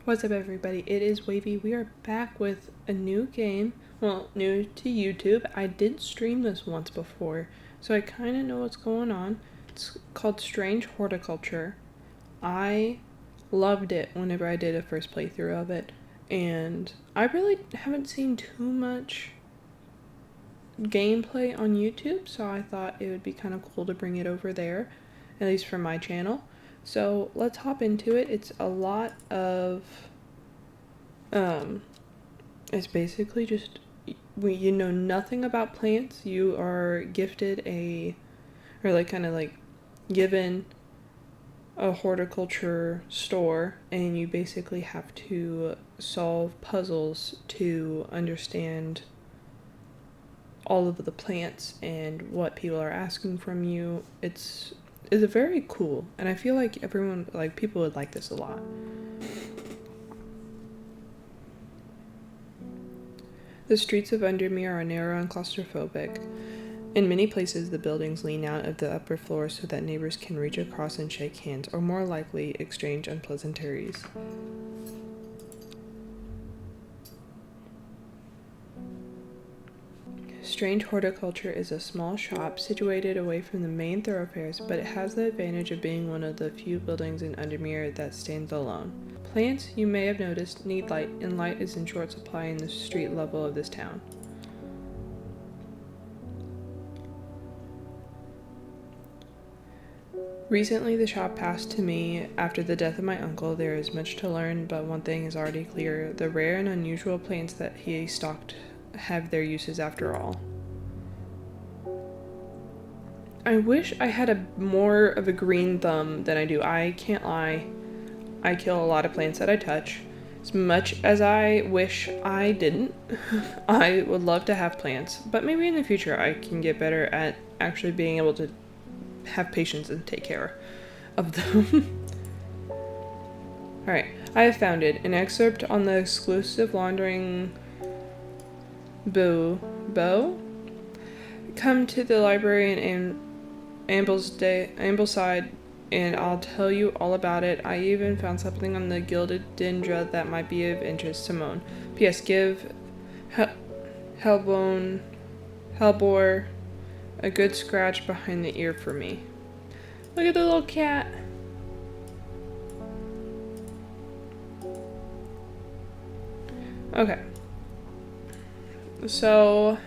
What's up, everybody? It is Wavy. We are back with a new game. Well, new to YouTube. I did stream this once before, so I kind of know what's going on. It's called Strange Horticulture. I loved it whenever I did a first playthrough of it, and I really haven't seen too much gameplay on YouTube, so I thought it would be kind of cool to bring it over there, at least for my channel. So let's hop into it. It's a lot of, it's basically just, you know nothing about plants. You are gifted given a horticulture store, and you basically have to solve puzzles to understand all of the plants and what people are asking from you. It's very cool, and I feel like people would like this a lot. The streets of Undermere are narrow and claustrophobic. In many places, the buildings lean out of the upper floors so that neighbors can reach across and shake hands, or more likely, exchange unpleasantries. Strange Horticulture is a small shop situated away from the main thoroughfares, but it has the advantage of being one of the few buildings in Undermere that stands alone. Plants, you may have noticed, need light, and light is in short supply in the street level of this town. Recently, the shop passed to me after the death of my uncle. There is much to learn, but one thing is already clear. The rare and unusual plants that he stocked have their uses after all. I wish I had more of a green thumb than I do. I can't lie. I kill a lot of plants that I touch. As much as I wish I didn't, I would love to have plants, but maybe in the future I can get better at actually being able to have patience and take care of them. Alright, I have found it. An excerpt on the exclusive laundering bow. Come to the library in Ambleside, and I'll tell you all about it. I even found something on the gilded dendra that might be of interest. Simone. P.S. Give Hellbore a good scratch behind the ear for me. Look at the little cat. Okay. So,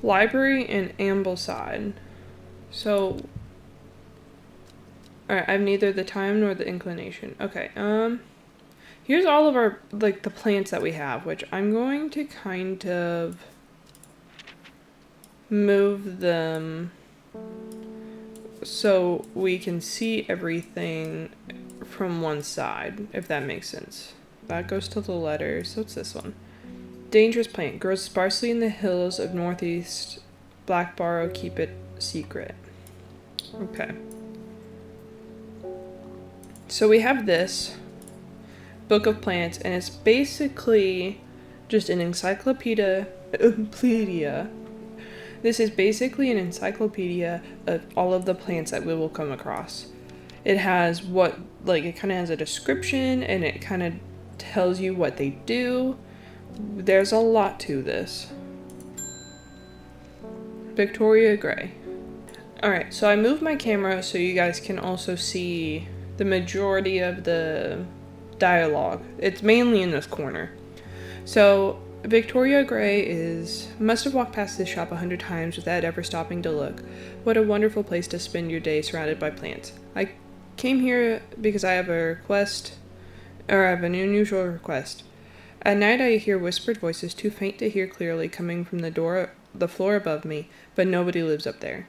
library in Ambleside. So, alright, I have neither the time nor the inclination. Okay, here's all of our, the plants that we have, which I'm going to kind of move them so we can see everything from one side, if that makes sense. That goes to the letters, so it's this one. Dangerous plant. Grows sparsely in the hills of northeast Blackbarrow. Keep it secret. Okay. So we have this book of plants, and it's basically just an encyclopedia. This is basically an encyclopedia of all of the plants that we will come across. It has it kind of has a description, and it kind of tells you what they do. There's a lot to this. Victoria Gray. Alright, so I moved my camera so you guys can also see the majority of the dialogue. It's mainly in this corner. So, Victoria Gray must have walked past this shop 100 times without ever stopping to look. What a wonderful place to spend your day surrounded by plants. I came here because I have an unusual request. At night I hear whispered voices too faint to hear clearly coming from the floor above me, but nobody lives up there.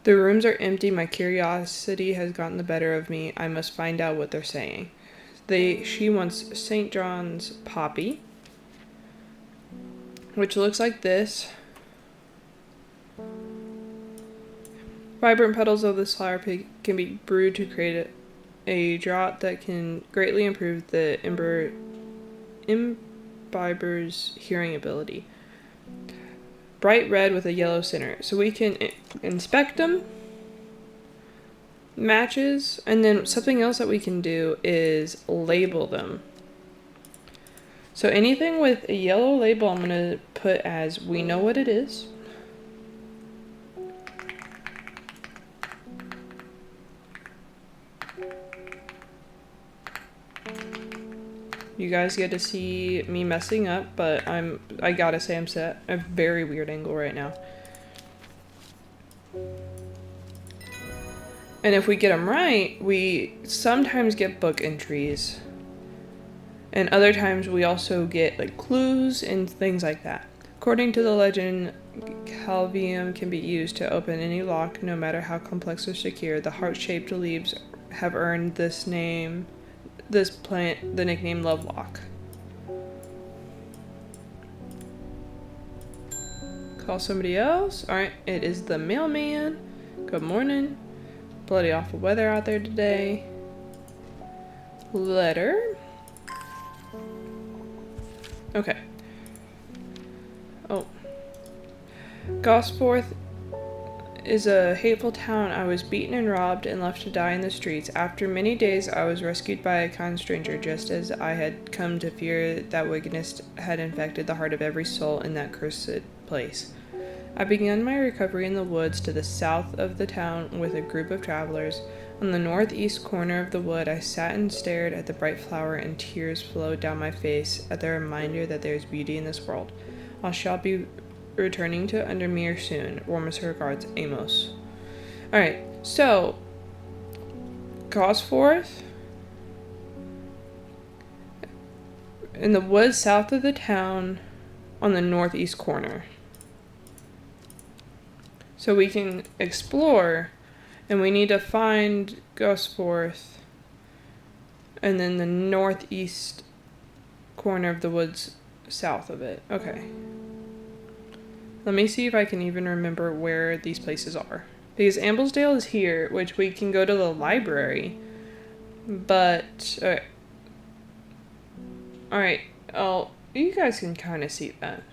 The rooms are empty. My curiosity has gotten the better of me. I must find out what they're saying. She wants St. John's poppy, which looks like this. Vibrant petals of this flower can be brewed to create a draught that can greatly improve the imbiber's hearing ability. Bright red with a yellow center. So we can inspect them matches, and then something else that we can do is label them. So anything with a yellow label, I'm going to put as we know what it is. You guys get to see me messing up, but I gotta say I'm set at a very weird angle right now. And if we get them right, we sometimes get book entries. And other times we also get like clues and things like that. According to the legend, Calvium can be used to open any lock, no matter how complex or secure. The heart-shaped leaves have earned this plant the nickname Lovelock. Call somebody else. Alright, it is the mailman. Good morning. Bloody awful weather out there today. Letter. Okay. Oh. Gosforth is a hateful town. I was beaten and robbed and left to die in the streets. After many days, I was rescued by a kind stranger, just as I had come to fear that wickedness had infected the heart of every soul in that cursed place. I began my recovery in the woods to the south of the town with a group of travelers. On the northeast corner of the wood, I sat and stared at the bright flower, and tears flowed down my face at the reminder that there is beauty in this world. I shall be returning to Undermere soon. Warmest regards, Amos. Alright, so Gosforth in the woods south of the town on the northeast corner. So we can explore, and we need to find Gosforth and then the northeast corner of the woods south of it. Okay. Let me see if I can even remember where these places are. Because Amblesdale is here, which we can go to the library. But, alright. Oh, you guys can kind of see that.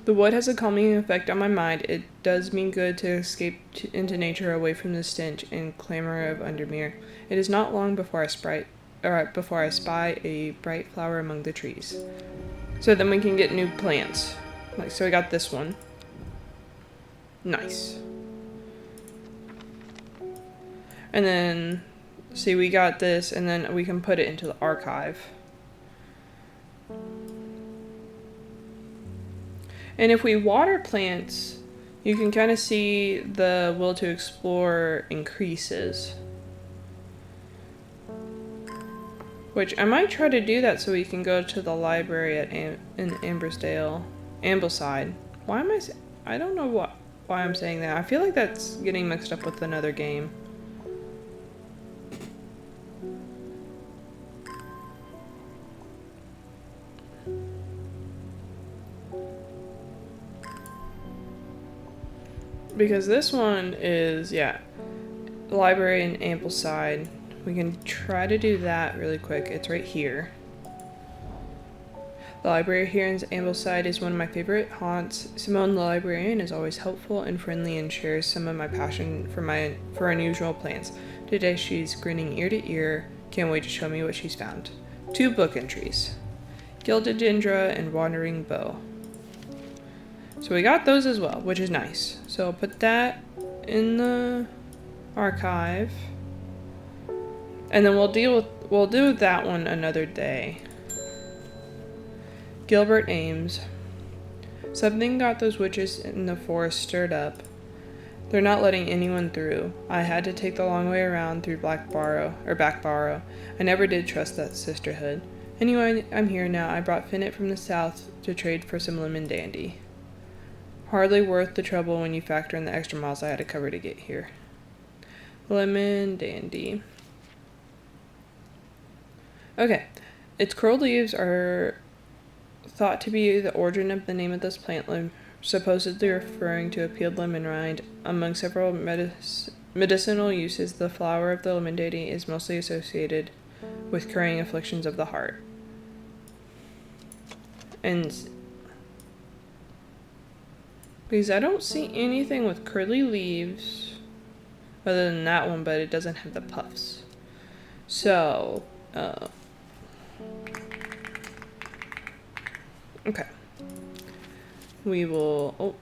The wood has a calming effect on my mind. It does me good to escape into nature away from the stench and clamor of Undermere. It is not long before I spy a bright flower among the trees. So then we can get new plants. Like, so I got this one. Nice. And then, see, we got this, and then we can put it into the archive. And if we water plants, you can kind of see the will to explore increases. Which I might try to do that so we can go to the library in Ambleside. Why am I don't know why I'm saying that. I feel like that's getting mixed up with another game. Because this one is, yeah, library in Ambleside. We can try to do that really quick. It's right here. The library here in Ambleside is one of my favorite haunts. Simone, the librarian, is always helpful and friendly and shares some of my passion for unusual plants. Today she's grinning ear to ear. Can't wait to show me what she's found. 2 book entries. Gilded Dendra and Wandering Bow. So we got those as well, which is nice. So I'll put that in the archive. And then we'll do that one another day. Gilbert Ames. Something got those witches in the forest stirred up. They're not letting anyone through. I had to take the long way around through Back Barrow. I never did trust that sisterhood. Anyway, I'm here now. I brought Finnet from the south to trade for some lemon dandy. Hardly worth the trouble when you factor in the extra miles I had to cover to get here. Lemon dandy. Okay, its curled leaves are thought to be the origin of the name of this plant, supposedly referring to a peeled lemon rind. Among several medicinal uses, the flower of the lemon dandy is mostly associated with curing afflictions of the heart. And because I don't see anything with curly leaves other than that one, but it doesn't have the puffs. So, okay. We will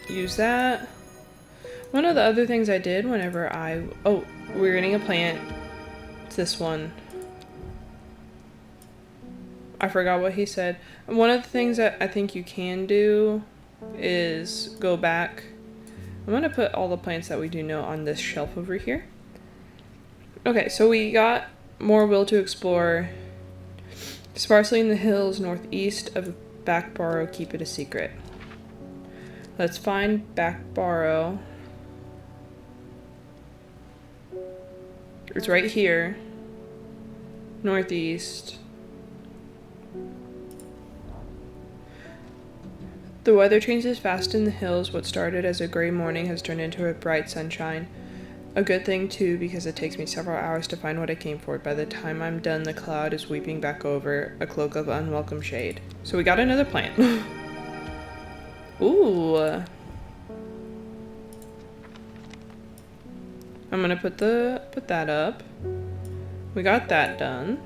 use that. One of the other things I did whenever we're getting a plant. It's this one. I forgot what he said. One of the things that I think you can do is go back. I'm going to put all the plants that we do know on this shelf over here. Okay, so we got more will to explore. Sparsely in the hills northeast of Back Barrow, keep it a secret. Let's find Back Barrow. It's right here. Northeast. The weather changes fast in the hills. What started as a gray morning has turned into a bright sunshine. A good thing, too, because it takes me several hours to find what I came for. By the time I'm done, the cloud is weeping back over, a cloak of unwelcome shade. So we got another plant. Ooh. I'm gonna put that up. We got that done.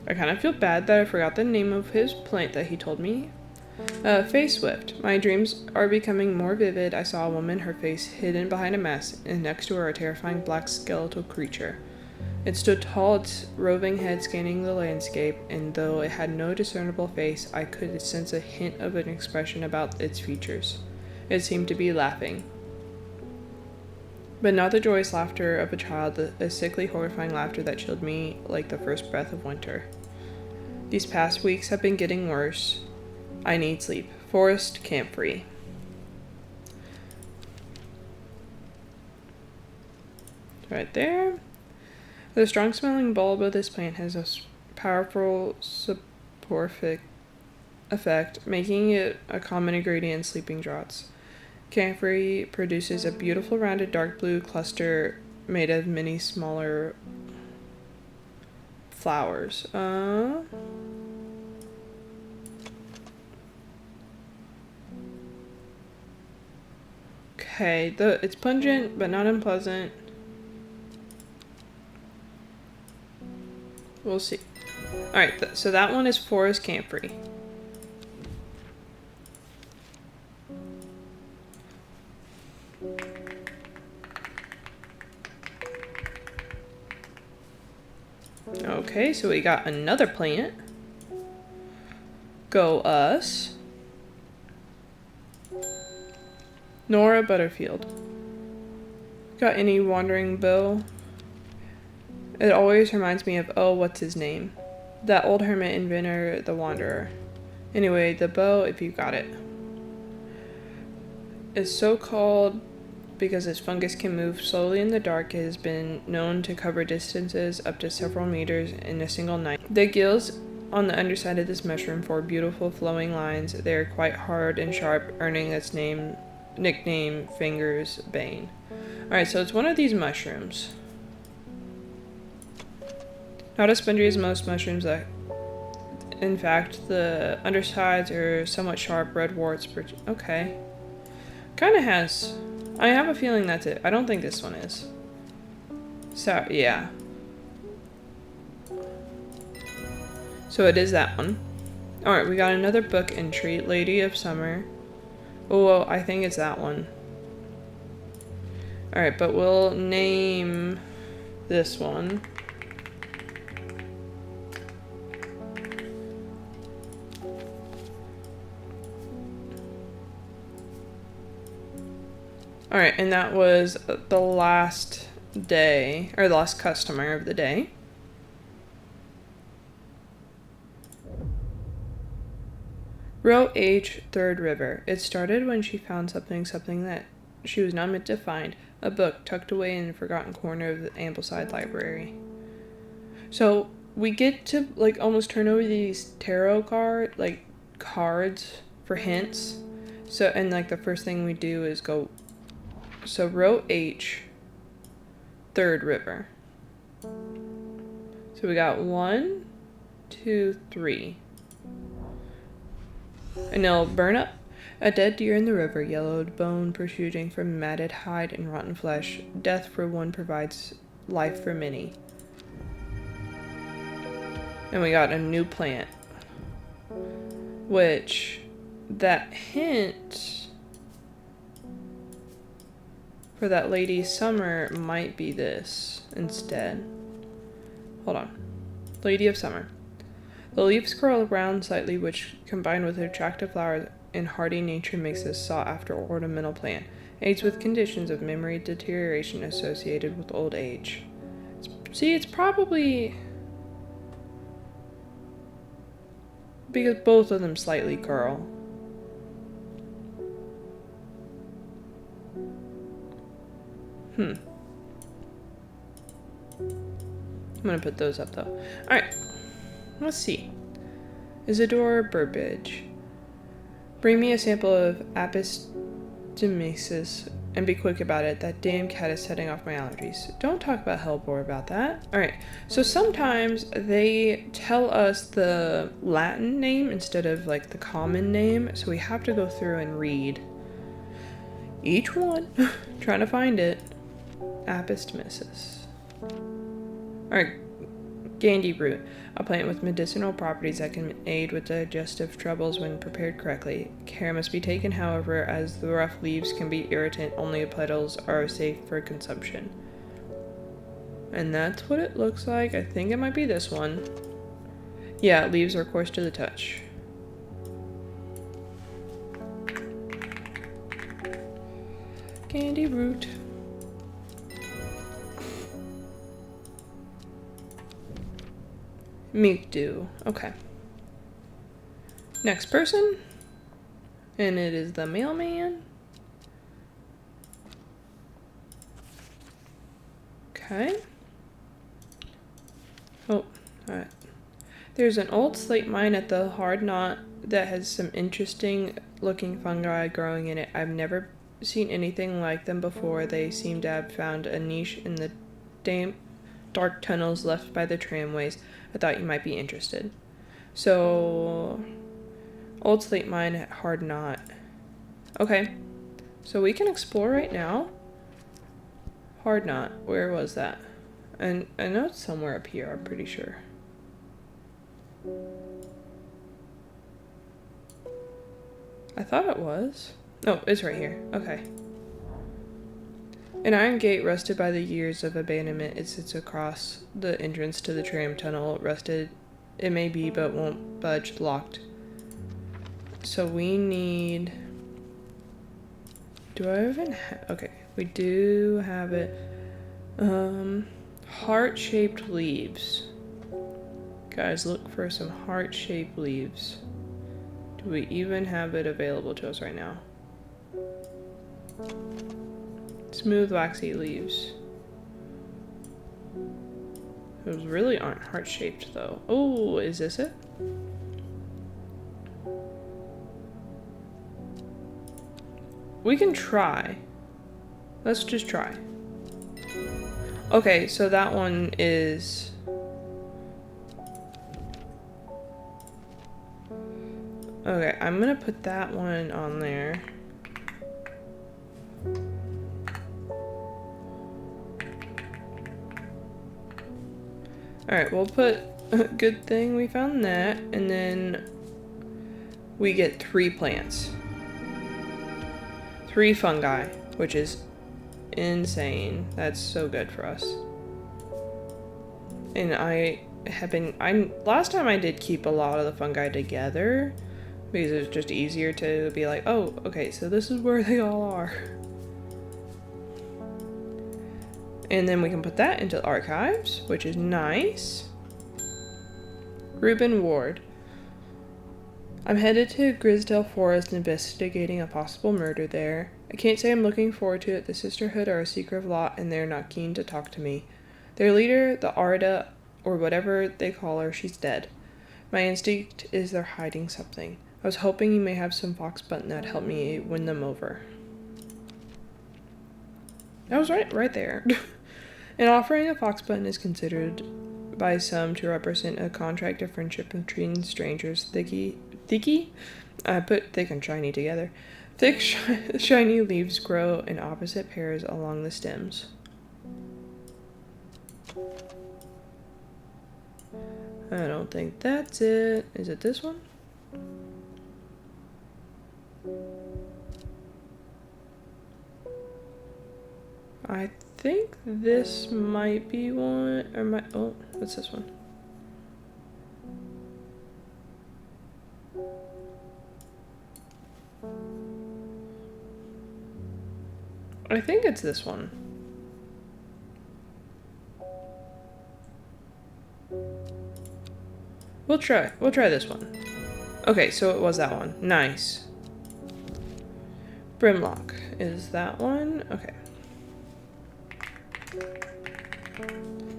I kind of feel bad that I forgot the name of his plant that he told me. Face Swift. My dreams are becoming more vivid. I saw a woman, her face hidden behind a mask, and next to her a terrifying black skeletal creature. It stood tall, its roving head scanning the landscape, and though it had no discernible face, I could sense a hint of an expression about its features. It seemed to be laughing. But not the joyous laughter of a child, a sickly, horrifying laughter that chilled me like the first breath of winter. These past weeks have been getting worse. I need sleep. Forest Camphor. Right there. The strong-smelling bulb of this plant has a powerful soporific effect, making it a common ingredient in sleeping draughts. Camphor produces a beautiful rounded dark blue cluster made of many smaller flowers. Okay, it's pungent but not unpleasant. We'll see. Alright, so that one is Forest Camphor. Okay, so we got another plant. Go us. Nora Butterfield. Got any wandering bow? It always reminds me of, what's his name? That old hermit inventor, the Wanderer. Anyway, the bow, if you got it. It's so called because its fungus can move slowly in the dark. It has been known to cover distances up to several meters in a single night. The gills on the underside of this mushroom form beautiful flowing lines. They are quite hard and sharp, earning its nickname Finger's Bane. Alright, so it's one of these mushrooms. Not as spongy as most mushrooms. In fact, the undersides are somewhat sharp, red warts. Okay. Kind of has. I have a feeling that's it. I don't think this one is. So, yeah. So it is that one. Alright, we got another book entry. Lady of Summer. Oh, I think it's that one. Alright, but we'll name this one. Alright, and that was the last day, or the last customer of the day. Row H, Third River. It started when she found something that she was not meant to find. A book tucked away in a forgotten corner of the Ambleside Library. So, we get to, almost turn over these tarot cards for hints. So, and, the first thing we do is go... So, row H, Third River. So, we got 1, 2, 3. And it'll burn up. A dead deer in the river, yellowed bone protruding from matted hide and rotten flesh. Death for one provides life for many. And we got a new plant. Which, that hint for that Lady Summer might be this instead. Hold on. Lady of Summer. The leaves curl around slightly, which, combined with attractive flowers and hardy nature, makes this sought-after ornamental plant. Aids with conditions of memory deterioration associated with old age. See, it's probably because both of them slightly curl. I'm gonna put those up though. Alright, let's see. Isidore Burbage. Bring me a sample of Apis domesticus and be quick about it. That damn cat is setting off my allergies. Don't talk about hellebore about that. Alright, so sometimes they tell us the Latin name instead of like the common name, so we have to go through and read each one, trying to find it. Apis domesticus. Alright, Gandy root. A plant with medicinal properties that can aid with digestive troubles when prepared correctly. Care must be taken, however, as the rough leaves can be irritant. Only the petals are safe for consumption. And that's what it looks like. I think it might be this one. Yeah, leaves are coarse to the touch. Gandy root. Meek dew. Okay. Next person. And it is the mailman. Okay. Oh, alright. There's an old slate mine at the hard knot that has some interesting looking fungi growing in it. I've never seen anything like them before. They seem to have found a niche in the damp, dark tunnels left by the tramways. I thought you might be interested. So, old slate mine at hard knot. Okay, so we can explore right now. Hard knot, where was that? And I know it's somewhere up here, I'm pretty sure. I thought it was. No, it's right here. Okay. An iron gate rusted by the years of abandonment. It sits across the entrance to the tram tunnel. Rusted it may be, but won't budge. Locked. So we need... Do I even have... Okay, we do have it. Heart-shaped leaves. Guys, look for some heart-shaped leaves. Do we even have it available to us right now? Smooth, waxy leaves. Those really aren't heart-shaped, though. Oh, is this it? We can try. Let's just try. Okay, so that one is... Okay, I'm gonna put that one on there. Alright, we'll put... Good thing we found that. And then we get 3 plants. 3 fungi, which is insane. That's so good for us. And last time I did keep a lot of the fungi together because it was just easier to be like, oh, okay, so this is where they all are. And then we can put that into archives, which is nice. Reuben Ward. I'm headed to Grisdale Forest investigating a possible murder there. I can't say I'm looking forward to it. The Sisterhood are a secretive lot and they're not keen to talk to me. Their leader, the Arda, or whatever they call her, she's dead. My instinct is they're hiding something. I was hoping you may have some fox button that'd help me win them over. I was right there. An offering of fox button is considered by some to represent a contract of friendship between strangers. The Thicky? I put thick and shiny together. Thick, shiny leaves grow in opposite pairs along the stems. I don't think that's it. Is it this one? I think this might be one, or oh, what's this one? I think it's this one. We'll try this one. Okay, so it was that one. Nice. Brimlock is that one. Okay.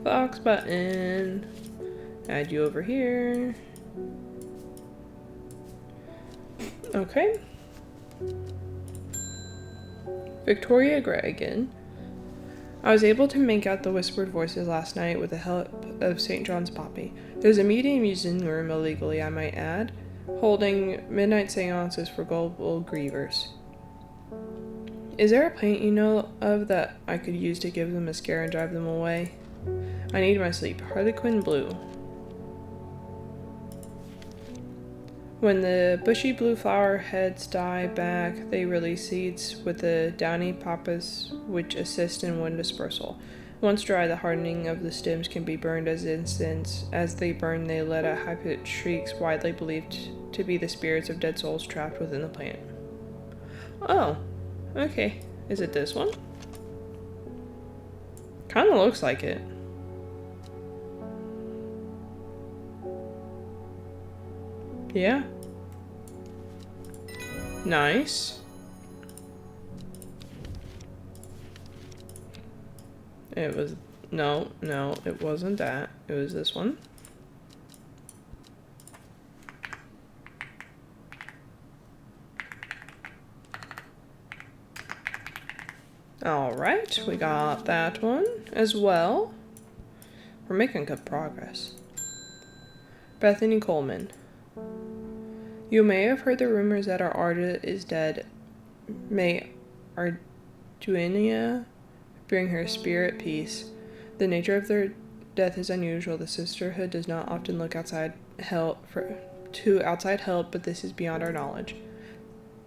Box button. Add you over here. Okay. Victoria Gray again. I was able to make out the whispered voices last night with the help of St. John's Poppy. There's a medium used in the room illegally, I might add, holding midnight seances for gullible grievers. Is there a plant you know of that I could use to give them a scare and drive them away? I need my sleep. Harlequin blue. When the bushy blue flower heads die back, they release seeds with the downy papas which assist in wind dispersal. Once dry, the hardening of the stems can be burned as incense. As they burn, they let out high-pitched shrieks widely believed to be the spirits of dead souls trapped within the plant. Oh, okay. Is it this one? Kinda looks like it. Yeah. Nice. It was... No, it wasn't that. It was this one. Alright, we got that one as well. We're making good progress. Bethany Coleman. You may have heard the rumors that our Arda is dead. May Arduinia bring her spirit peace. The nature of their death is unusual. The sisterhood does not often look outside help, but this is beyond our knowledge.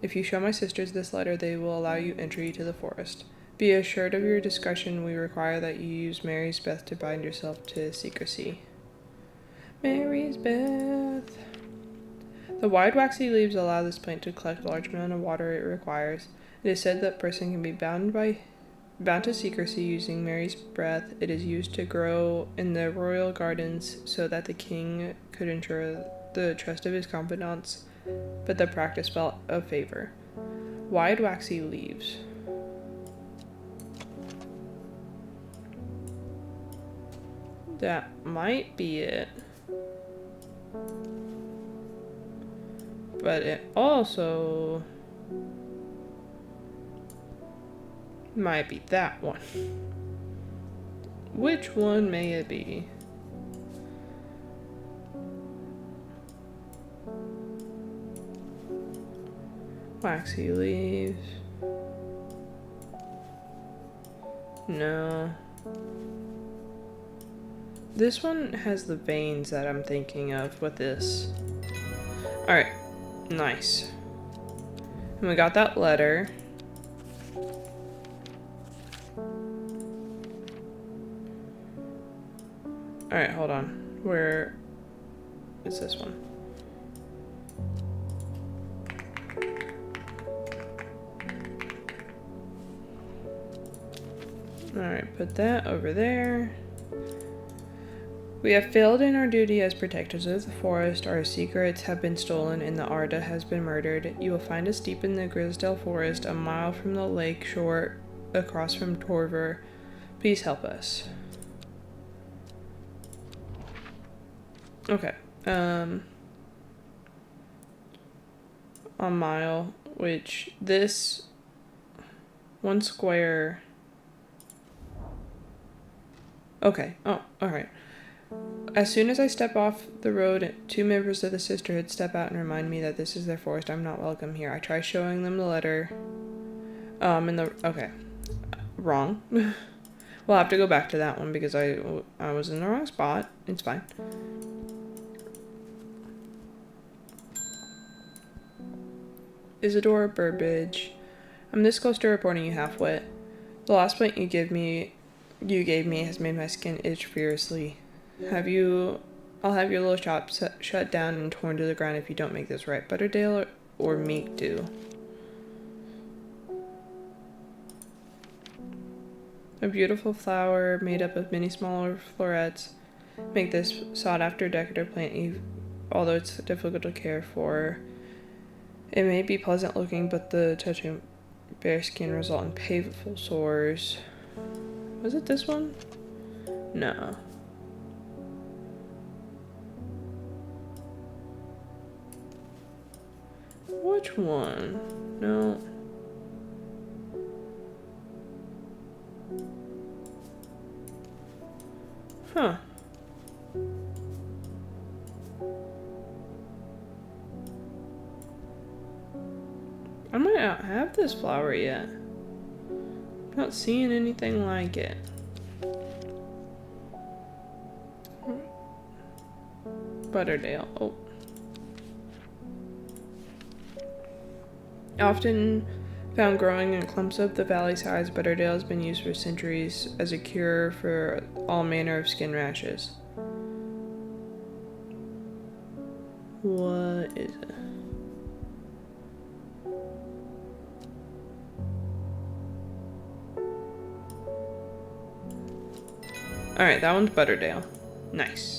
If you show my sisters this letter, they will allow you entry to the forest. Be assured of your discretion. We require that you use Mary's Beth to bind yourself to secrecy. Mary's Beth. The wide waxy leaves allow this plant to collect the large amount of water it requires. It is said that a person can be bound to secrecy using Mary's breath. It is used to grow in the royal gardens so that the king could ensure the trust of his confidants, but the practice fell out of favor. Wide waxy leaves. That might be it. But it also might be that one. Which one may it be? Waxy leaves. No. This one has the veins that I'm thinking of with this. Alright. Nice. And we got that letter. Alright, hold on. Where is this one? Alright, put that over there. We have failed in our duty as protectors of the forest. Our secrets have been stolen and the Arda has been murdered. You will find us deep in the Grisdale forest, a mile from the lake shore, across from Torver. Please help us. Okay. A mile, which this one square. Okay. Oh, alright. As soon as I step off the road, 2 members of the sisterhood step out and remind me that this is their forest. I'm not welcome here. I try showing them the letter. Okay. Wrong. We'll have to go back to that one because I was in the wrong spot. It's fine. Isidore Burbage. I'm this close to reporting you half-wit. The last plant you gave me has made my skin itch furiously. I'll have your little shop shut down and torn to the ground if you don't make this right. Butterdale or Meek do. A beautiful flower made up of many smaller florets make this sought-after decorative plant, although it's difficult to care for. It may be pleasant looking, but the touching bare skin result in painful sores. Was it this one? No. Which one? No. Huh. I might not have this flower yet. Not seeing anything like it. Butterdale. Oh. Often found growing in clumps of the valley sides, Butterdale has been used for centuries as a cure for all manner of skin rashes. What is it? Alright, that one's Butterdale. Nice.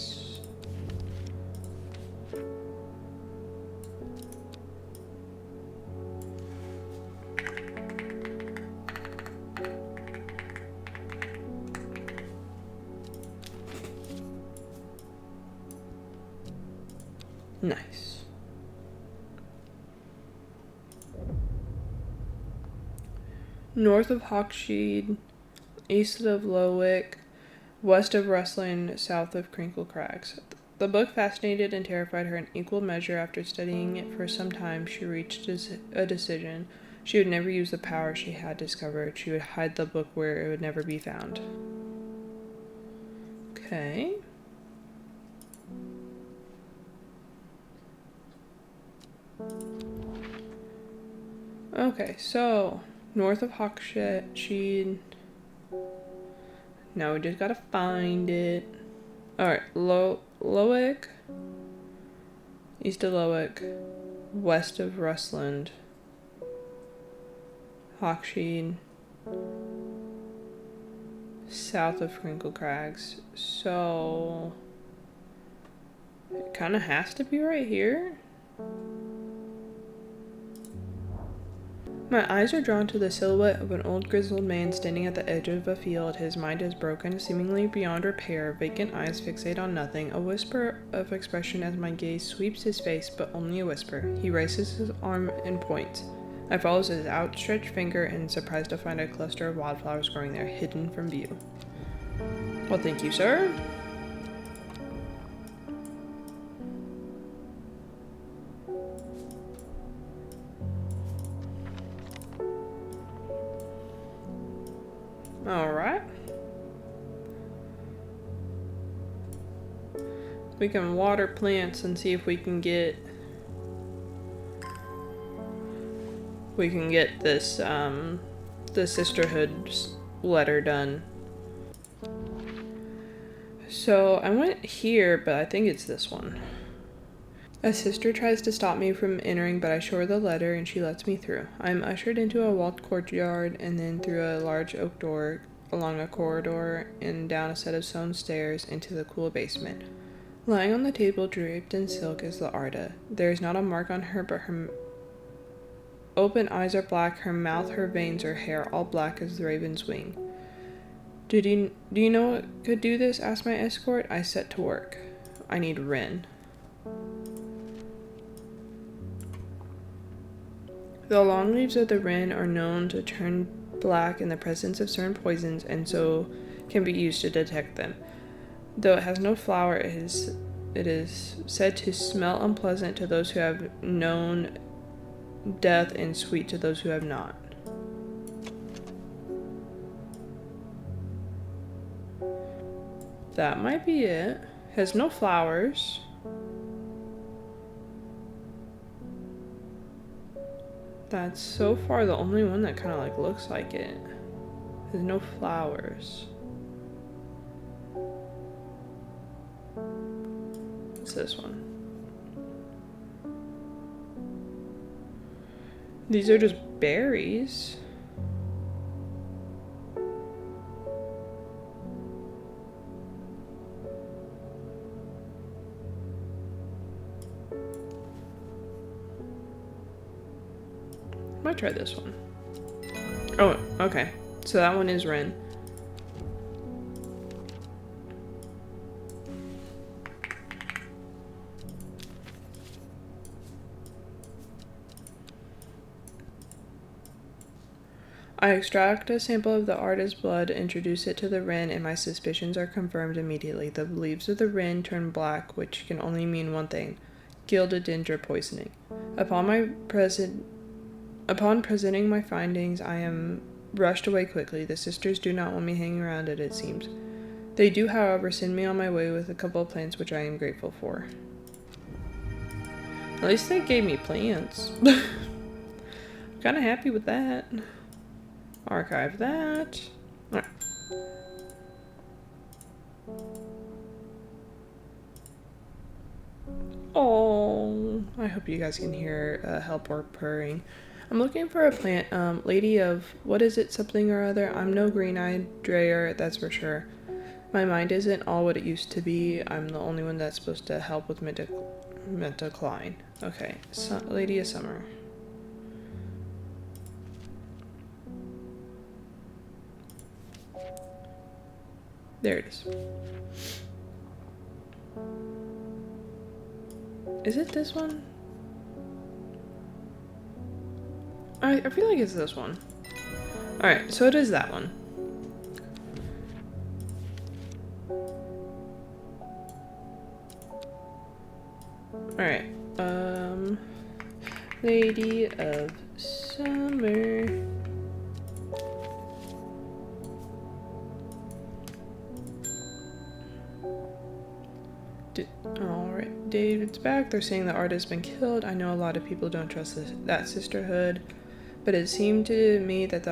Nice. North of Hawksheed, east of Lowick, west of Rustling, south of Crinkle Crags. The book fascinated and terrified her in equal measure. After studying it for some time, she reached a decision. She would never use the power she had discovered. She would hide the book where it would never be found. Okay. Okay, so north of Hawksheed. Now we just gotta find it. Alright, Lowick, east of Lowick, west of Rustland, Hawksheed, south of Crinkle Crags. So it kind of has to be right here. My eyes are drawn to the silhouette of an old grizzled man standing at the edge of a field. His mind is broken, seemingly beyond repair. Vacant eyes fixate on nothing. A whisper of expression as my gaze sweeps his face, but only a whisper. He raises his arm and points. I follow his outstretched finger and surprised to find a cluster of wildflowers growing there, hidden from view. Well, thank you, sir. Alright. We can water plants and see if we can get this the sisterhood letter done. So I went here, but I think it's this one. A sister tries to stop me from entering, but I show her the letter and she lets me through. I am ushered into a walled courtyard and then through a large oak door, along a corridor, and down a set of stone stairs into the cool basement. Lying on the table, draped in silk, is the Arda. There is not a mark on her, but her open eyes are black, her mouth, her veins, her hair, all black as the raven's wing. Do you know what could do this? Asked my escort. I set to work. I need Wren. The long leaves of the wren are known to turn black in the presence of certain poisons and so can be used to detect them. Though it has no flower, it is said to smell unpleasant to those who have known death and sweet to those who have not. That might be it. Has no flowers. That's so far the only one that kind of like looks like it. Has no flowers. What's this one? These are just berries. I might try this one. Oh, okay. So that one is Wren. I extract a sample of the artist's blood, introduce it to the wren, and my suspicions are confirmed immediately. The leaves of the wren turn black, which can only mean one thing: gildodendra poisoning. Upon presenting my findings, I am rushed away quickly. The sisters do not want me hanging around it seems. They do, however, send me on my way with a couple of plants, which I am grateful for. At least they gave me plants. I'm kind of happy with that. Archive that. Alright. Oh, I hope you guys can hear help or purring. I'm looking for a plant, lady of, what is it, something or other? I'm no green-eyed drayer, that's for sure. My mind isn't all what it used to be. I'm the only one that's supposed to help with Metacline. Okay, so, lady of summer. There it is. Is it this one? I feel like it's this one. Alright, so it is that one. Alright, Lady of Summer. Alright, David's back. They're saying the artist has been killed. I know a lot of people don't trust that sisterhood, but it seemed to me that the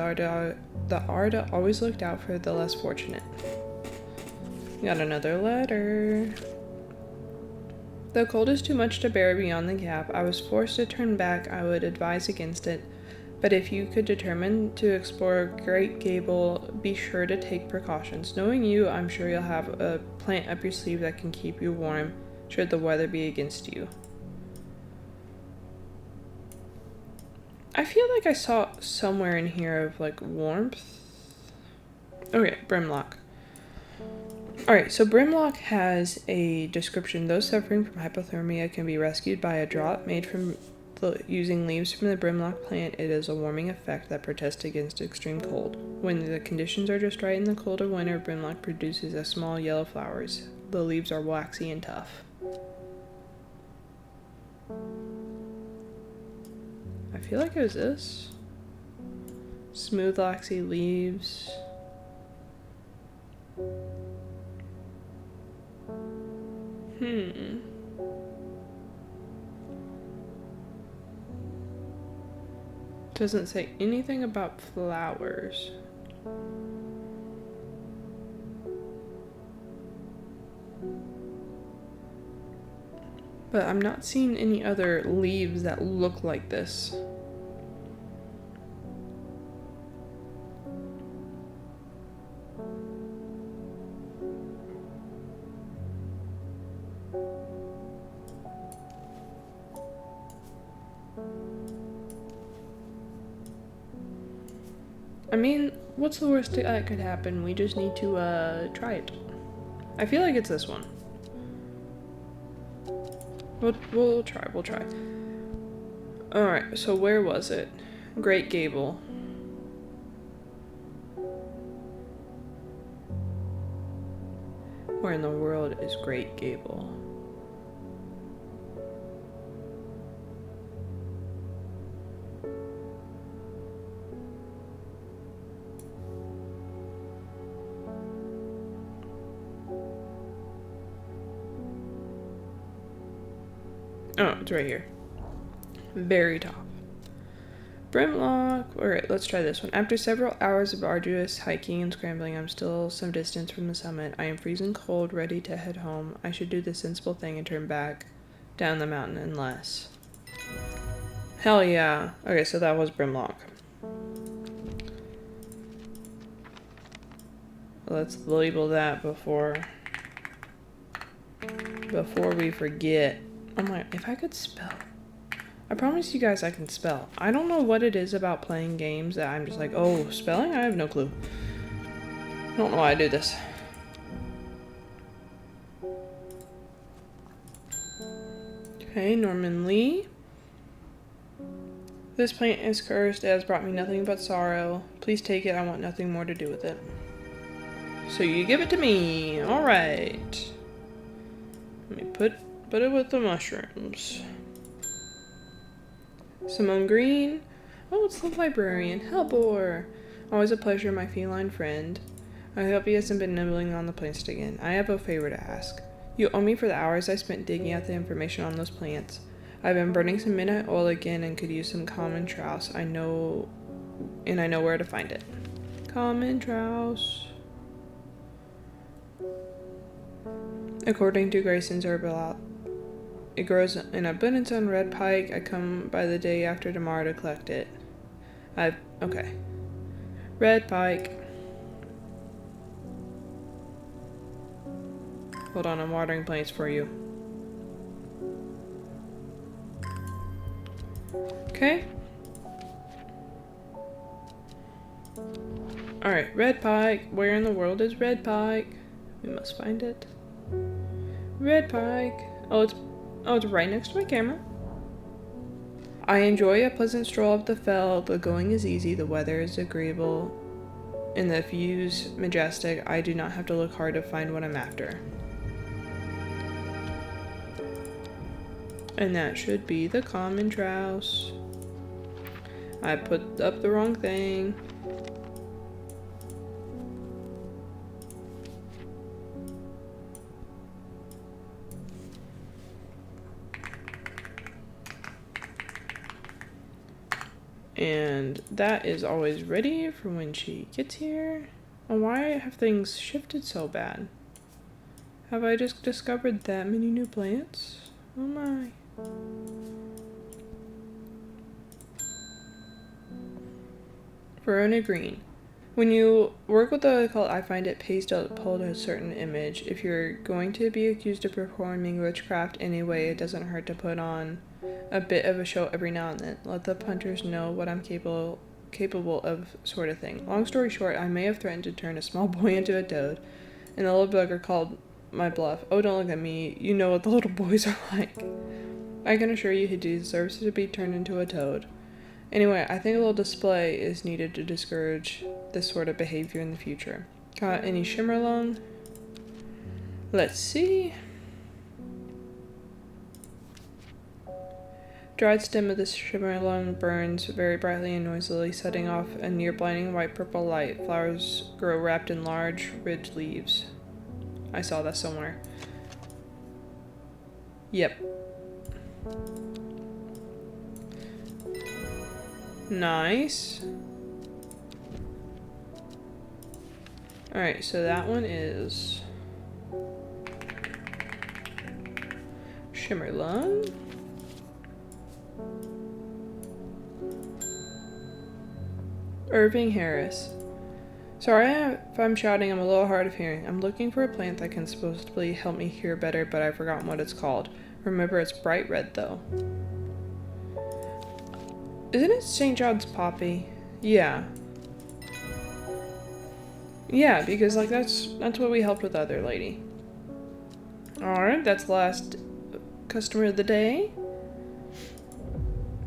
Arda always looked out for the less fortunate. Got another letter. The cold is too much to bear beyond the gap. I was forced to turn back. I would advise against it, but if you could determine to explore Great Gable, be sure to take precautions. Knowing you, I'm sure you'll have a plant up your sleeve that can keep you warm should the weather be against you. I feel like I saw somewhere in here of like warmth. Okay, Brimlock. Alright, so Brimlock has a description. Those suffering from hypothermia can be rescued by a drop made from using leaves from the Brimlock plant. It is a warming effect that protests against extreme cold. When the conditions are just right in the cold of winter, Brimlock produces a small yellow flowers. The leaves are waxy and tough. I feel like it was this. Smooth, waxy leaves. Doesn't say anything about flowers. But I'm not seeing any other leaves that look like this. I mean, what's the worst that could happen? We just need to try it. I feel like it's this one. We'll try. Alright, so where was it? Great Gable. Where in the world is Great Gable? Oh, it's right here. Very top. Brimlock. Alright, let's try this one. After several hours of arduous hiking and scrambling, I'm still some distance from the summit. I am freezing cold, ready to head home. I should do the sensible thing and turn back down the mountain unless... Hell yeah. Okay, so that was Brimlock. Let's label that before we forget. Oh my, if I could spell. I promise you guys I can spell. I don't know what it is about playing games that I'm just like, oh, spelling? I have no clue. I don't know why I do this. Okay, Norman Lee. This plant is cursed. It has brought me nothing but sorrow. Please take it. I want nothing more to do with it. So you give it to me. Alright. Let me put it with the mushrooms. Simone Green. Oh, it's the librarian. Hellbore. Always a pleasure, my feline friend. I hope he hasn't been nibbling on the plants again. I have a favor to ask. You owe me for the hours I spent digging out the information on those plants. I've been burning some midnight oil again and could use some common trouse. I know where to find it. Common trouse. According to Grayson's herbal, it grows in abundance on red pike. I come by the day after tomorrow to collect it. Okay. Red pike. Hold on, I'm watering plants for you. Okay. Alright, red pike. Where in the world is red pike? We must find it. Red pike. Oh, it's right next to my camera. I enjoy a pleasant stroll up the fell. The going is easy, the weather is agreeable, and the view's majestic. I do not have to look hard to find what I'm after. And that should be the common trouse. I put up the wrong thing. And that is always ready for when she gets here. Oh, why have things shifted so bad? Have I just discovered that many new plants? Oh my. Verona Green. When you work with the occult, I find it pays to uphold a certain image. If you're going to be accused of performing witchcraft anyway, it doesn't hurt to put on a bit of a show every now and then. Let the punters know what I'm capable of, sort of thing. Long story short, I may have threatened to turn a small boy into a toad, and the little bugger called my bluff. Oh, don't look at me. You know what the little boys are like. I can assure you he deserves to be turned into a toad. Anyway, I think a little display is needed to discourage this sort of behavior in the future. Got any shimmerlung? Let's see. Dried stem of this shimmerlung burns very brightly and noisily, setting off a near blinding white-purple light. Flowers grow wrapped in large, ridged leaves. I saw that somewhere. Yep. Nice. Alright, so that one is shimmerlung. Irving Harris. Sorry if I'm shouting, I'm a little hard of hearing. I'm looking for a plant that can supposedly help me hear better, but I've forgotten what it's called. Remember, it's bright red, though. Isn't it St. John's poppy? Yeah. Yeah, because, like, that's what we helped with the other lady. Alright, that's the last customer of the day.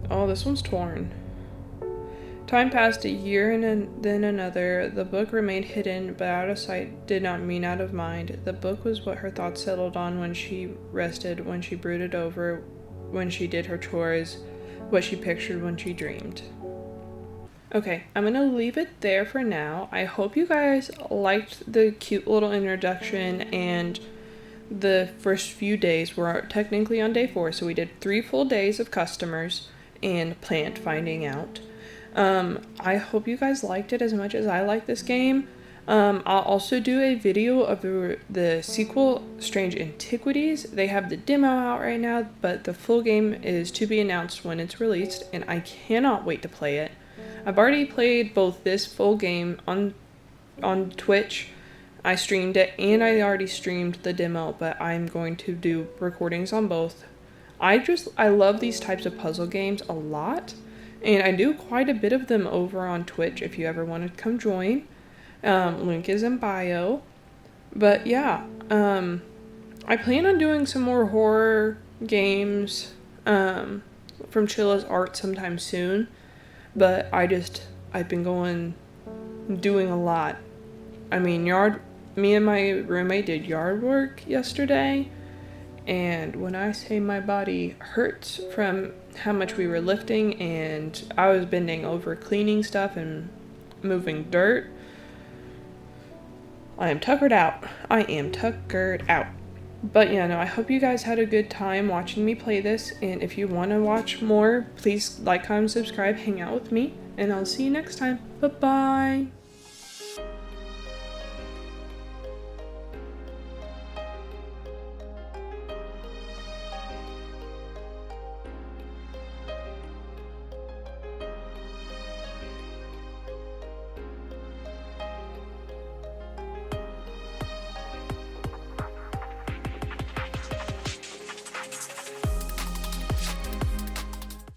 Oh, this one's torn. Time passed a year and then another. The book remained hidden, but out of sight did not mean out of mind. The book was what her thoughts settled on when she rested, when she brooded over, when she did her chores, what she pictured when she dreamed. Okay, I'm going to leave it there for now. I hope you guys liked the cute little introduction and the first few days. We're technically on day 4, so we did 3 full days of customers and plant finding out. I hope you guys liked it as much as I like this game. I'll also do a video of the sequel, Strange Antiquities. They have the demo out right now, but the full game is to be announced when it's released, and I cannot wait to play it. I've already played both this full game on Twitch. I streamed it, and I already streamed the demo, but I'm going to do recordings on both. I love these types of puzzle games a lot. And I do quite a bit of them over on Twitch if you ever want to come join. Link is in bio. But yeah, I plan on doing some more horror games from Chilla's Art sometime soon. But I've been doing a lot. I mean, me and my roommate did yard work yesterday. And when I say my body hurts from how much we were lifting and I was bending over cleaning stuff and moving dirt, I am tuckered out. But yeah, no, I hope you guys had a good time watching me play this. And if you want to watch more, please like, comment, subscribe, hang out with me. And I'll see you next time. Bye-bye.